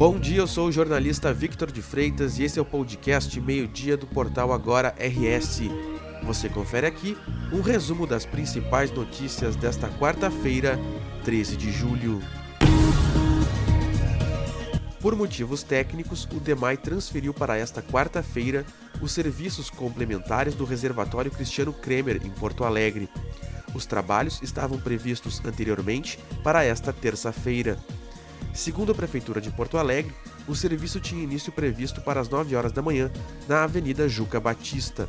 Bom dia, eu sou o jornalista Victor de Freitas e esse é o podcast Meio-Dia do portal Agora RS. Você confere aqui um resumo das principais notícias desta quarta-feira, 13 de julho. Por motivos técnicos, o DEMAI transferiu para esta quarta-feira os serviços complementares do reservatório Cristiano Kremer, em Porto Alegre. Os trabalhos estavam previstos anteriormente para esta terça-feira. Segundo a Prefeitura de Porto Alegre, o serviço tinha início previsto para as 9 horas da manhã na Avenida Juca Batista.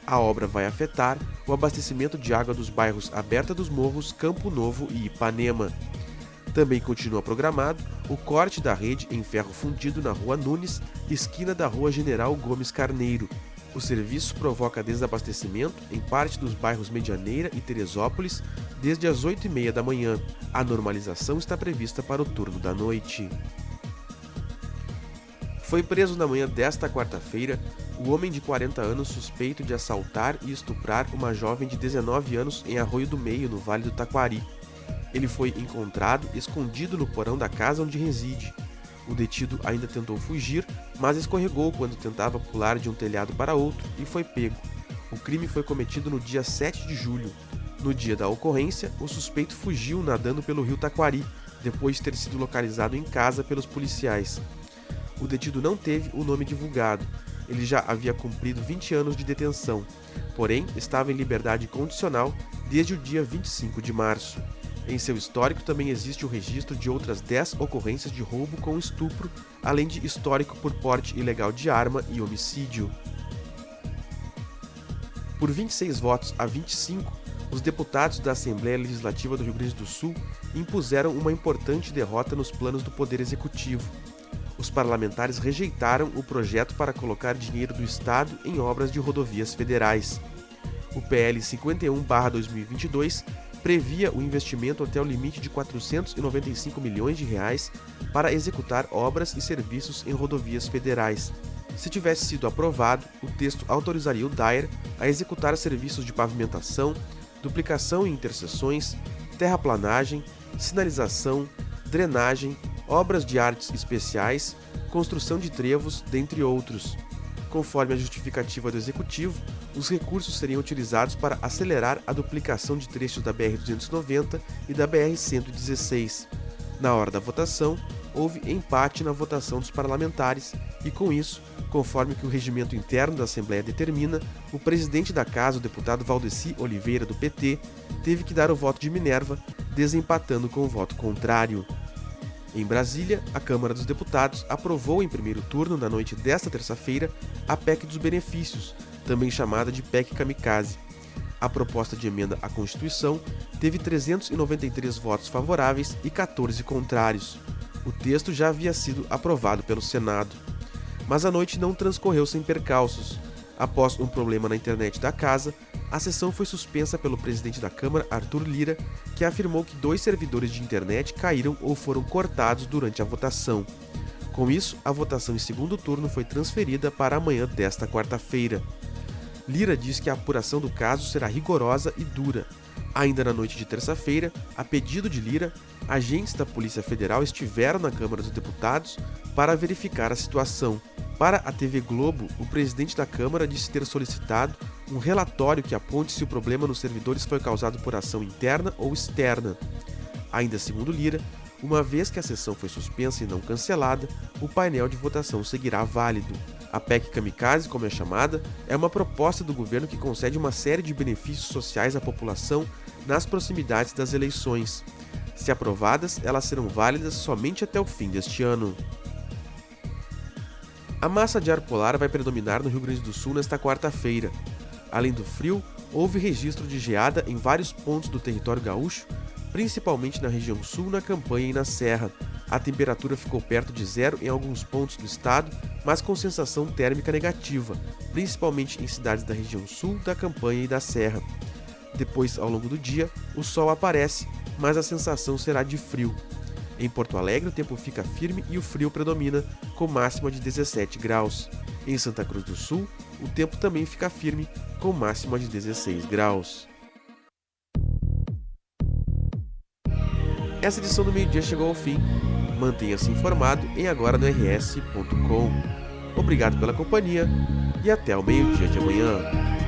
A obra vai afetar o abastecimento de água dos bairros Aberta dos Morros, Campo Novo e Ipanema. Também continua programado o corte da rede em ferro fundido na Rua Nunes, esquina da Rua General Gomes Carneiro. O serviço provoca desabastecimento em parte dos bairros Medianeira e Teresópolis desde as 8h30 da manhã. A normalização está prevista para o turno da noite. Foi preso na manhã desta quarta-feira o homem de 40 anos suspeito de assaltar e estuprar uma jovem de 19 anos em Arroio do Meio, no Vale do Taquari. Ele foi encontrado escondido no porão da casa onde reside. O detido ainda tentou fugir, mas escorregou quando tentava pular de um telhado para outro e foi pego. O crime foi cometido no dia 7 de julho. No dia da ocorrência, o suspeito fugiu nadando pelo rio Taquari, depois de ter sido localizado em casa pelos policiais. O detido não teve o nome divulgado. Ele já havia cumprido 20 anos de detenção, porém estava em liberdade condicional desde o dia 25 de março. Em seu histórico também existe o registro de outras 10 ocorrências de roubo com estupro, além de histórico por porte ilegal de arma e homicídio. Por 26 votos a 25, os deputados da Assembleia Legislativa do Rio Grande do Sul impuseram uma importante derrota nos planos do Poder Executivo. Os parlamentares rejeitaram o projeto para colocar dinheiro do Estado em obras de rodovias federais. O PL 51/2022 previa o investimento até o limite de 495 milhões de reais para executar obras e serviços em rodovias federais. Se tivesse sido aprovado, o texto autorizaria o DAER a executar serviços de pavimentação, duplicação e interseções, terraplanagem, sinalização, drenagem, obras de artes especiais, construção de trevos, dentre outros. Conforme a justificativa do Executivo, os recursos seriam utilizados para acelerar a duplicação de trechos da BR-290 e da BR-116. Na hora da votação, houve empate na votação dos parlamentares e, com isso, conforme que o regimento interno da Assembleia determina, o presidente da Casa, o deputado Valdeci Oliveira, do PT, teve que dar o voto de Minerva, desempatando com o voto contrário. Em Brasília, a Câmara dos Deputados aprovou em primeiro turno, na noite desta terça-feira, a PEC dos benefícios, também chamada de PEC Kamikaze. A proposta de emenda à Constituição teve 393 votos favoráveis e 14 contrários. O texto já havia sido aprovado pelo Senado. Mas a noite não transcorreu sem percalços. Após um problema na internet da casa, a sessão foi suspensa pelo presidente da Câmara, Arthur Lira, que afirmou que 2 servidores de internet caíram ou foram cortados durante a votação. Com isso, a votação em segundo turno foi transferida para amanhã desta quarta-feira. Lira diz que a apuração do caso será rigorosa e dura. Ainda na noite de terça-feira, a pedido de Lira, agentes da Polícia Federal estiveram na Câmara dos Deputados para verificar a situação. Para a TV Globo, o presidente da Câmara disse ter solicitado um relatório que aponte se o problema nos servidores foi causado por ação interna ou externa. Ainda segundo Lira, uma vez que a sessão foi suspensa e não cancelada, o painel de votação seguirá válido. A PEC Kamikaze, como é chamada, é uma proposta do governo que concede uma série de benefícios sociais à população nas proximidades das eleições. Se aprovadas, elas serão válidas somente até o fim deste ano. A massa de ar polar vai predominar no Rio Grande do Sul nesta quarta-feira. Além do frio, houve registro de geada em vários pontos do território gaúcho, principalmente na região sul, na Campanha e na Serra. A temperatura ficou perto de zero em alguns pontos do estado, mas com sensação térmica negativa, principalmente em cidades da região sul, da Campanha e da Serra. Depois, ao longo do dia, o sol aparece, mas a sensação será de frio. Em Porto Alegre, o tempo fica firme e o frio predomina, com máxima de 17 graus. Em Santa Cruz do Sul, o tempo também fica firme, com máxima de 16 graus. Essa edição do Meio-Dia chegou ao fim. Mantenha-se informado em agora-no-rs.com. Obrigado pela companhia e até o meio-dia de amanhã.